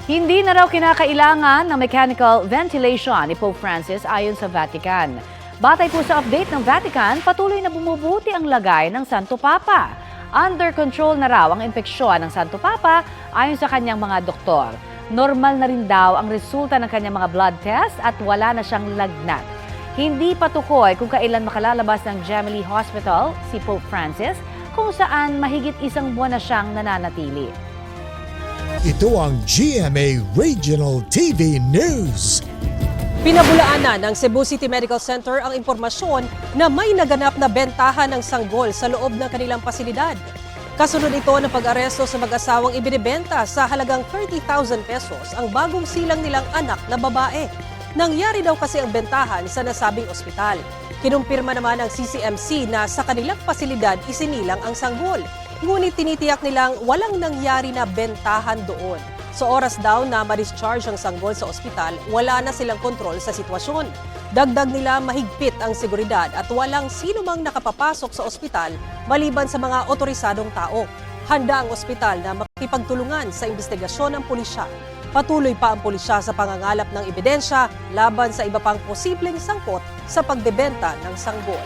Hindi na raw kinakailangan ng mechanical ventilation ni Pope Francis ayon sa Vatican. Batay po sa update ng Vatican, patuloy na bumubuti ang lagay ng Santo Papa. Under control na raw ang impeksyon ng Santo Papa ayon sa kanyang mga doktor. Normal na rin daw ang resulta ng kanyang mga blood test at wala na siyang lagnat. Hindi patukoy kung kailan makalalabas ng Gemelli Hospital si Pope Francis kung saan mahigit isang buwan na siyang nananatili. Ito ang GMA Regional TV News. Pinabulaanan ng Cebu City Medical Center ang impormasyon na may naganap na bentahan ng sanggol sa loob ng kanilang pasilidad. Kasunod ito ng pag-aresto sa mag-asawang ibinibenta sa halagang 30,000 pesos ang bagong silang nilang anak na babae. Nangyari daw kasi ang bentahan sa nasabing ospital. Kinumpirma naman ng CCMC na sa kanilang pasilidad isinilang ang sanggol. Ngunit tinitiyak nilang walang nangyari na bentahan doon. Sa oras daw na ma-discharge ang sanggol sa ospital, wala na silang kontrol sa sitwasyon. Dagdag nila mahigpit ang seguridad at walang sino mang nakapapasok sa ospital maliban sa mga otorisadong tao. Handa ang ospital na makipagtulungan sa investigasyon ng pulisya. Patuloy pa ang pulisya sa pangangalap ng ebidensya laban sa iba pang posibleng sangkot sa pagbebenta ng sanggol.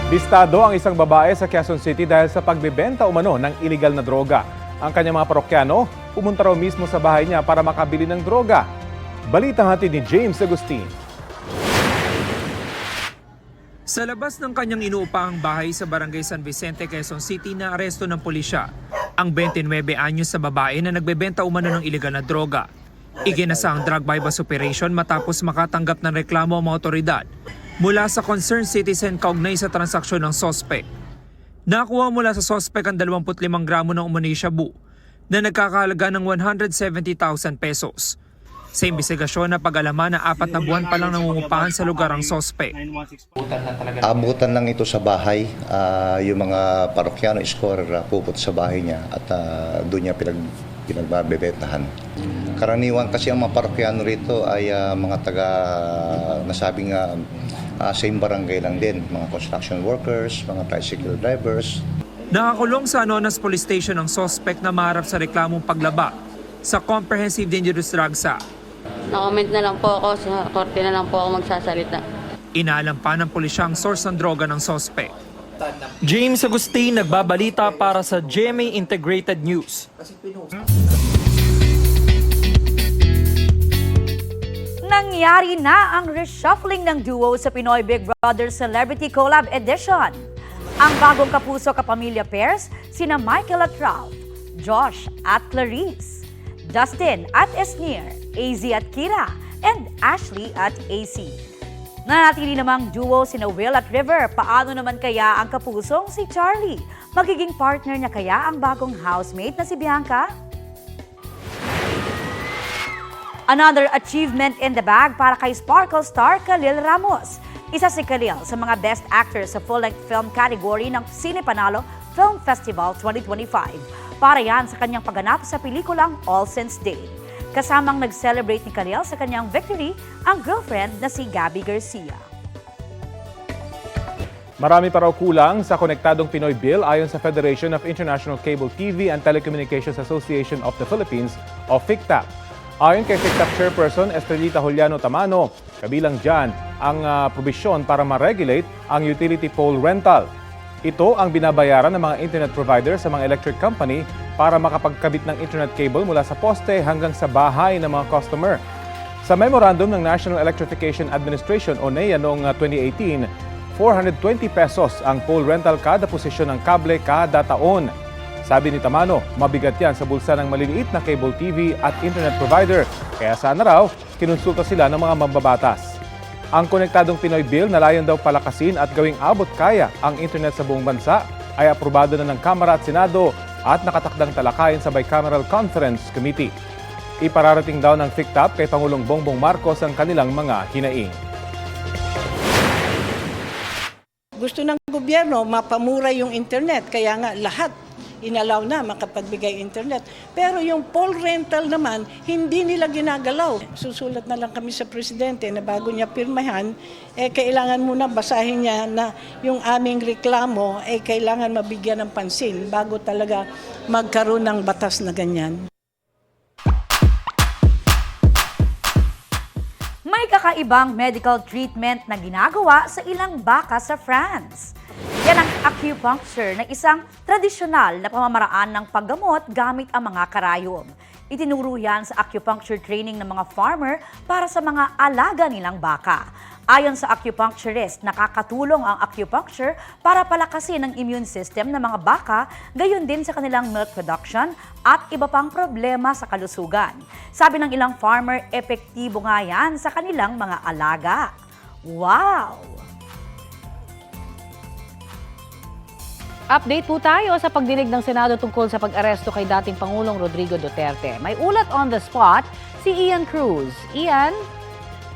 Bistado ang isang babae sa Quezon City dahil sa pagbebenta umano ng iligal na droga. Ang kanyang mga parokyano, pumunta raw mismo sa bahay niya para makabili ng droga. Balitang hatid ni James Agustin. Sa labas ng kanyang inuupahang bahay sa Barangay San Vicente, Quezon City na aresto ng pulisya ang 29 anyos sa babae na nagbebenta umano ng iligal na droga. Iginasa ang drug bypass operation matapos makatanggap ng reklamo ang mga otoridad mula sa concerned citizen kaugnay sa transaksyon ng sospek. Nakuha mula sa sospek ang 25 gramo ng umano'y shabu na nagkakahalaga ng 170,000 pesos. Sa imbestigasyon na pag-alaman na 4 na buwan pa lang nangungupahan sa lugar ang sospek. Abutan lang ito sa bahay. Yung mga parokyano score pupunta sa bahay niya at doon niya pinagbebentahan. Karaniwan kasi ang mga parokyano rito ay mga taga nasabing same barangay lang din, mga construction workers, mga tricycle drivers. Nakakulong sa Anonas Police Station ang sospek na maharap sa reklamong paglaba sa Comprehensive Dangerous Drugs Act. Na-comment na lang po ako, sa korte na lang po ako magsasalita. Inaalam pa ng pulisya ang source ng droga ng sospek. James Agustin, nagbabalita para sa GMA Integrated News. Nangyari na ang reshuffling ng duo sa Pinoy Big Brother Celebrity Collab Edition. Ang bagong kapuso kapamilya pairs, sina Michael at Ralph, Josh at Clarice, Dustin at Esnir, AZ at Kira, and Ashley at AC. Nanatili namang duo sina Will at River. Paano naman kaya ang kapusong si Charlie? Magiging partner niya kaya ang bagong housemate na si Bianca? Another achievement in the bag para kay Sparkle star Khalil Ramos. Isa si Khalil sa mga best actors sa full-length film category ng Cine Panalo Film Festival 2025. Para yan sa kanyang pagganap sa pelikulang All Saints Day. Kasamang nag-celebrate ni Khalil sa kanyang victory ang girlfriend na si Gabby Garcia. Marami pa raw kulang sa konektadong Pinoy Bill ayon sa Federation of International Cable TV and Telecommunications Association of the Philippines o FICTAP. Ayon kay FICTAP Chairperson Estrelita Juliano Tamano, kabilang dyan ang probisyon para ma-regulate ang utility pole rental. Ito ang binabayaran ng mga internet provider sa mga electric company para makapagkabit ng internet cable mula sa poste hanggang sa bahay ng mga customer. Sa memorandum ng National Electrification Administration o NEA noong 2018, 420 pesos ang pole rental kada posisyon ng kable kada taon. Sabi ni Tamano, mabigat yan sa bulsa ng maliliit na cable TV at internet provider. Kaya sana raw, kinonsulta sila ng mga mambabatas. Ang konektadong Pinoy Bill na layon daw palakasin at gawing abot kaya ang internet sa buong bansa ay aprobado na ng Kamara at Senado at nakatakdang talakayin sa Bicameral Conference Committee. Ipararating daw ng FICTAP kay Pangulong Bongbong Marcos ang kanilang mga hinaing. Gusto ng gobyerno mapamura yung internet, kaya nga lahat inalaw na makapagbigay internet. Pero yung pole rental naman, hindi nila ginagalaw. Susulat na lang kami sa presidente na bago niya pirmahan, kailangan muna basahin niya na yung aming reklamo kailangan mabigyan ng pansin bago talaga magkaroon ng batas na ganyan. May kakaibang medical treatment na ginagawa sa ilang baka sa France. Yan ang acupuncture na isang tradisyonal na pamamaraan ng paggamot gamit ang mga karayom. Itinuro yan sa acupuncture training ng mga farmer para sa mga alaga nilang baka. Ayon sa acupuncturist, nakakatulong ang acupuncture para palakasin ang immune system ng mga baka, gayon din sa kanilang milk production at iba pang problema sa kalusugan. Sabi ng ilang farmer, epektibo nga yan sa kanilang mga alaga. Wow! Update po tayo sa pagdinig ng Senado tungkol sa pag-aresto kay dating Pangulong Rodrigo Duterte. May ulat on the spot si Ian Cruz. Ian?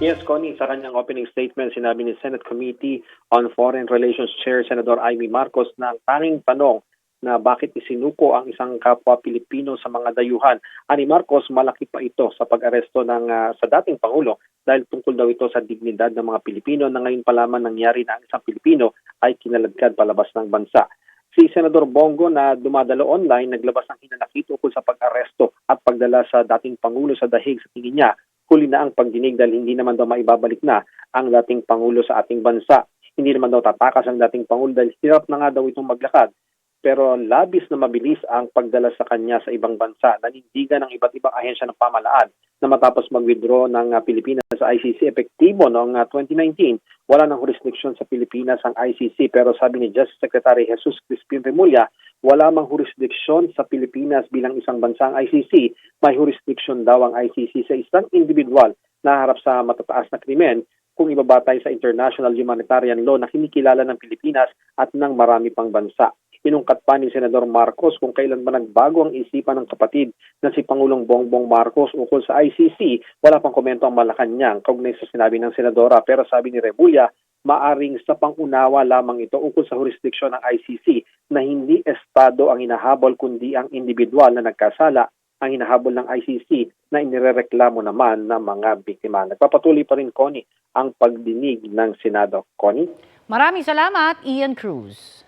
Yes, Connie, sa kanyang opening statement, sinabi ni Senate Committee on Foreign Relations Chair Senador Amy Marcos na ang tanging tanong na bakit isinuko ang isang kapwa Pilipino sa mga dayuhan. Ani Marcos, malaki pa ito sa pag-aresto sa dating Pangulo dahil tungkol daw ito sa dignidad ng mga Pilipino na ngayon pa lamang nangyari na ang isang Pilipino ay kinaladkad palabas ng bansa. Si Senador Bongo na dumadalo online naglabas ng hinanakit tungkol sa pag-aresto at pagdala sa dating Pangulo sa dahig sa tingin niya. Huli na ang pagdinig dahil hindi naman daw maibabalik na ang dating Pangulo sa ating bansa. Hindi naman daw tatakas ang dating Pangulo dahil hirap na nga daw itong maglakad. Pero labis na mabilis ang pagdala sa kanya sa ibang bansa. Nanindigan ng iba't ibang ahensya ng pamahalaan na matapos mag-withdraw ng Pilipinas sa ICC epektibo noong 2019. Wala nang jurisdiction sa Pilipinas ang ICC pero sabi ni Justice Secretary Jesus Crispin Remulla, wala mang jurisdiction sa Pilipinas bilang isang bansang ICC. May jurisdiction daw ang ICC sa isang individual na harap sa matataas na krimen kung ibabatay sa international humanitarian law na kinikilala ng Pilipinas at ng marami pang bansa. Inungkat pa ni Senador Marcos kung kailan ba nagbago ang isipan ng kapatid na si Pangulong Bongbong Marcos ukol sa ICC. Wala pang komento ang Malacanang kaugnay sa sinabi ng Senadora pero sabi ni Remulla, maaring sa pangunawa lamang ito ukol sa jurisdiksyon ng ICC na hindi estado ang hinahabol kundi ang individual na nagkasala ang hinahabol ng ICC na inirereklamo naman ng mga biktima. Nagpapatuloy pa rin, Connie, ang pagdinig ng Senado. Connie? Maraming salamat, Ian Cruz.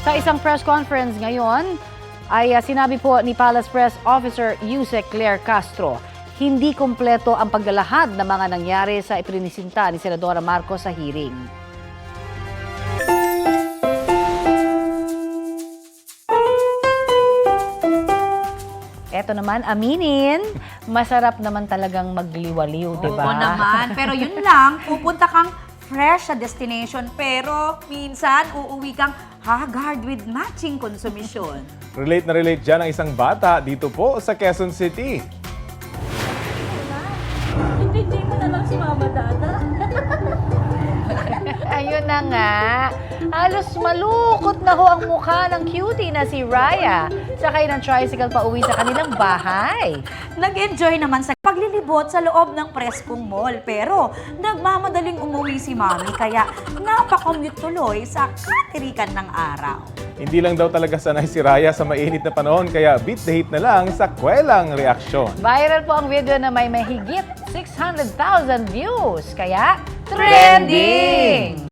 Sa isang press conference ngayon, ay sinabi po ni Palace Press Officer Yusek Claire Castro, hindi kumpleto ang paglalahad ng mga nangyari sa iprinisinta ni Senadora Marcos sa hearing. Eto naman, aminin, masarap naman talagang magliwaliw, di ba? Oo naman, pero yun lang, pupunta kang fresh sa destination, pero minsan uuwi kang haggard with matching konsumisyon. Relate na relate dyan ang isang bata dito po sa Quezon City. Hindi mo na lang si Mama Dada. Ayun na nga. Halos malukot na ho ang mukha ng cutie na si Raya. Sakay ng tricycle pa uwi sa kanilang bahay. Nag-enjoy naman sa paglilibot sa loob ng Preskong Mall. Pero nagmamadaling umuwi si Mami kaya napakommute tuloy sa katirikan ng araw. Hindi lang daw talaga sanay si Raya sa mainit na panahon kaya beat the heat na lang sa kwelang reaksyon. Viral po ang video na may mahigit 600,000 views. Kaya trending!